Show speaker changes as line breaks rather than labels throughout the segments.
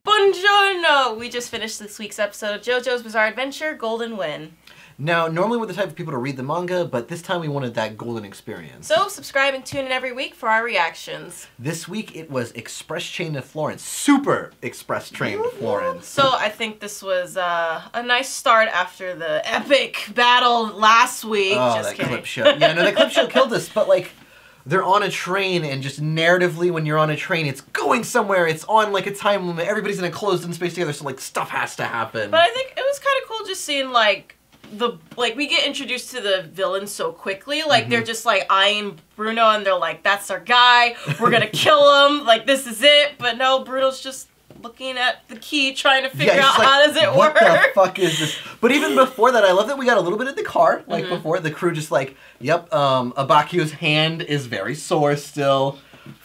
Buongiorno! We just finished this week's episode of JoJo's Bizarre Adventure, Golden Win.
Now, normally we're the type of people to read the manga, but this time we wanted that golden experience.
So, subscribe and tune in every week for our reactions.
This week it was Express Train to Florence. Super Express Train to Florence.
So, I think this was a nice start after the epic battle last week.
Oh,
just
that
kidding.
clip show. Yeah, no, the clip show killed us, but like, they're on a train, and just narratively when you're on a train, it's going somewhere, it's on like a time limit, everybody's in a closed-in space together, so like, stuff has to happen.
But I think it was kind of cool just seeing like, we get introduced to the villains so quickly, like they're just like eyeing Bruno and they're like, that's our guy, we're gonna kill him, like this is it, but no, Bruno's just looking at the key trying to figure out
like,
how does it work.
What the fuck is this? But even before that, I love that we got a little bit of the car, like before, the crew just like, yep, Abakio's hand is very sore still.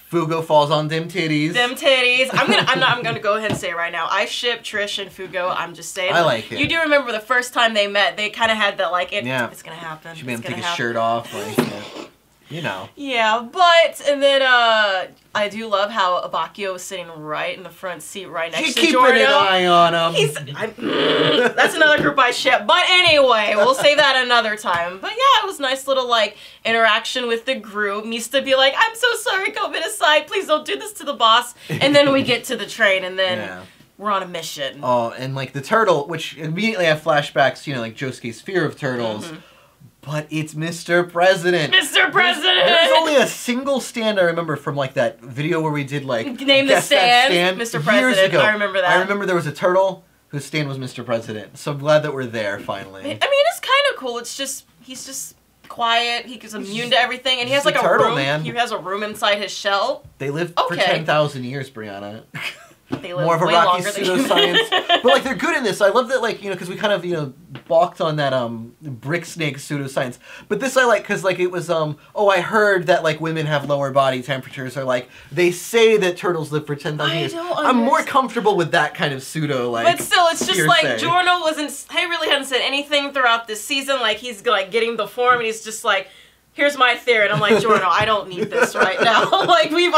Fugo falls on them titties.
Them titties. I'm gonna go ahead and say it right now. I ship Trish and Fugo. I'm just saying.
I like it.
You do remember the first time they met? They kind of had that like,
it's
gonna happen.
She made him take his shirt off, like, you know.
Yeah, and then I do love how Abakio was sitting right in the front seat, right next to Giorno.
Keeping an eye on him.
That's another group I ship. But anyway, we'll save that another time. But yeah, it was nice little like interaction with the group. Mista be like, I'm so sorry, Kobe aside, please don't do this to the boss. And then we get to the train and then we're on a mission.
Oh, and like the turtle, which immediately have flashbacks, you know, like Josuke's fear of turtles. But it's Mr. President.
Mr. President!
There's only a single stand I remember from like that video where we did like
Name the stand, Mr. President.
Years ago.
I remember that.
I remember there was a turtle whose stand was Mr. President. So I'm glad that we're there finally.
I mean, it's kind of cool. It's just he's just quiet. He's immune to everything, and he has like a
turtle,
room.
Man.
He has a room inside his shell.
They lived for 10,000 years, Brianna.
They live
more of a
way
Rocky
longer
pseudoscience. But like they're good in this. I love that, like, you know, because we kind of, you know, balked on that brick snake pseudoscience. But this I like because like it was oh, I heard that like women have lower body temperatures, or like they say that turtles live for 10,000 years. I'm more comfortable with that kind of pseudo like.
But still, it's just like Giorno he really hadn't said anything throughout this season. Like he's like getting the form, and he's just like, here's my theory, and I'm like, Giorno, I don't need this right now. Like we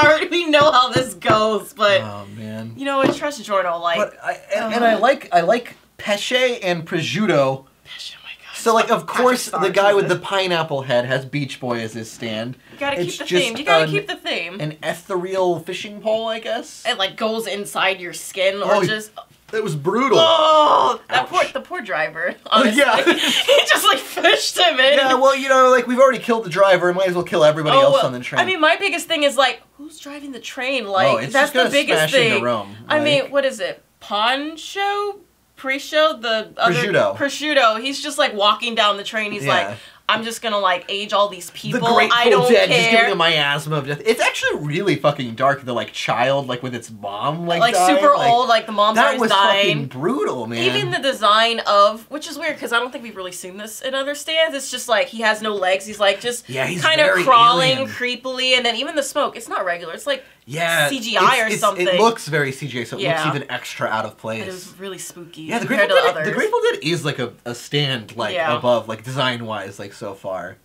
know how this goes, but
oh man,
you know, I trust Giorno. Like,
but I like Pesce and Prosciutto.
Pesce, oh my god.
So like, of course, the guy with the pineapple head has Beach Boy as his stand.
You gotta keep the theme. You gotta keep the theme.
An ethereal fishing pole, I guess.
It like goes inside your skin, or just.
That was brutal.
Oh, the poor driver. Honestly.
Yeah.
He just like fished him in.
Yeah, well, you know, like we've already killed the driver, might as well kill everybody else on the train.
I mean, my biggest thing is like, who's driving the train? Like,
it's
that's
just
the biggest thing.
Into Rome.
I mean, what is it? Poncho? Pre-show? The other Prosciutto. He's just like walking down the train. He's like, I'm just gonna like age all these people.
The Grateful
I don't
Dead
care.
just giving him miasma of death. It's actually really fucking dark. The like child, like with its mom, like dying,
super old, like the mom's always dying.
That was fucking brutal, man.
Even the design of, which is weird because I don't think we've really seen this in other stands. It's just like he has no legs. He's like just kind of crawling creepily, and then even the smoke, it's not regular. It's like CGI or something.
It looks very CGI, so it looks even extra out of place.
But it was really spooky.
Yeah, the Grateful Dead is like a stand like above, like design wise, like so far.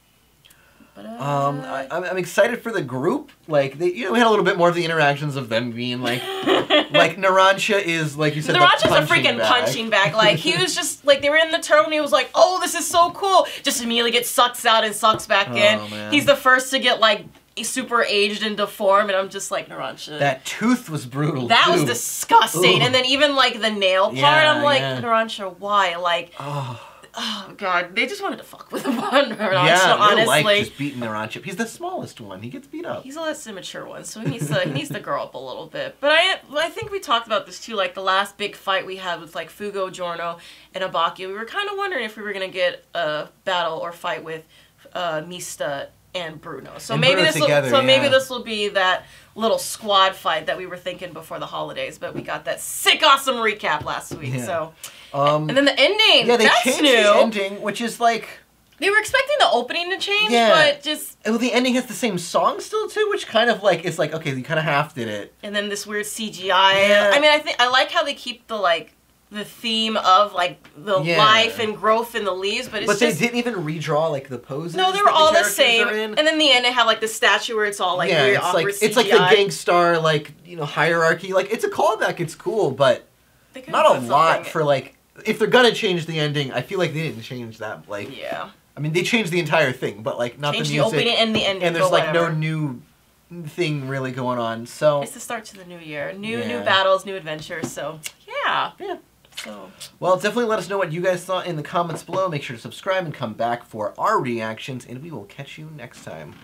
But, I'm excited for the group. Like we had a little bit more of the interactions of them being like Narancia is like you said.
Narancia's a freaking punching bag. Like he was just like they were in the turtle and he was like, oh, this is so cool. Just immediately gets sucks out and sucks back in.
Man.
He's the first to get like super aged and deformed, and I'm just like, Narancia.
That tooth was brutal.
That was disgusting. And then even like the nail part, I'm like, Narancia, why? Like. Oh god, they just wanted to fuck with him on Narancia, honestly.
Like just beating Narancia. He's the smallest one. He gets beat up.
He's a less immature one, so he needs to grow up a little bit. But I think we talked about this too, like the last big fight we had with like Fugo, Giorno, and Abakio. We were kind of wondering if we were gonna get a battle or fight with Mista and Bruno. So maybe this will be that little squad fight that we were thinking before the holidays, but we got that sick awesome recap last week. So and then the ending.
Yeah, they changed the ending, which is like
they were expecting the opening to change, but just
well, the ending has the same song still too, which kind of like it's like okay, you kind of half did it.
And then this weird CGI. Yeah. I mean, I like how they keep the like the theme of like the life and growth in the leaves, but it's
they didn't even redraw like the poses.
No, they were all the same. And then in the end, they have like the statue where it's all like weird, awkward CGI.
It's like the Gangstar hierarchy. Like it's a callback. It's cool, but not a lot for like if they're gonna change the ending. I feel like they didn't change that. Like I mean, they changed the entire thing, but like not
change
the music
the opening and the ending.
And there's like no new thing really going on. So
it's the start to the new year. New battles, new adventures. So yeah. So
well, definitely let us know what you guys thought in the comments below. Make sure to subscribe and come back for our reactions, and we will catch you next time.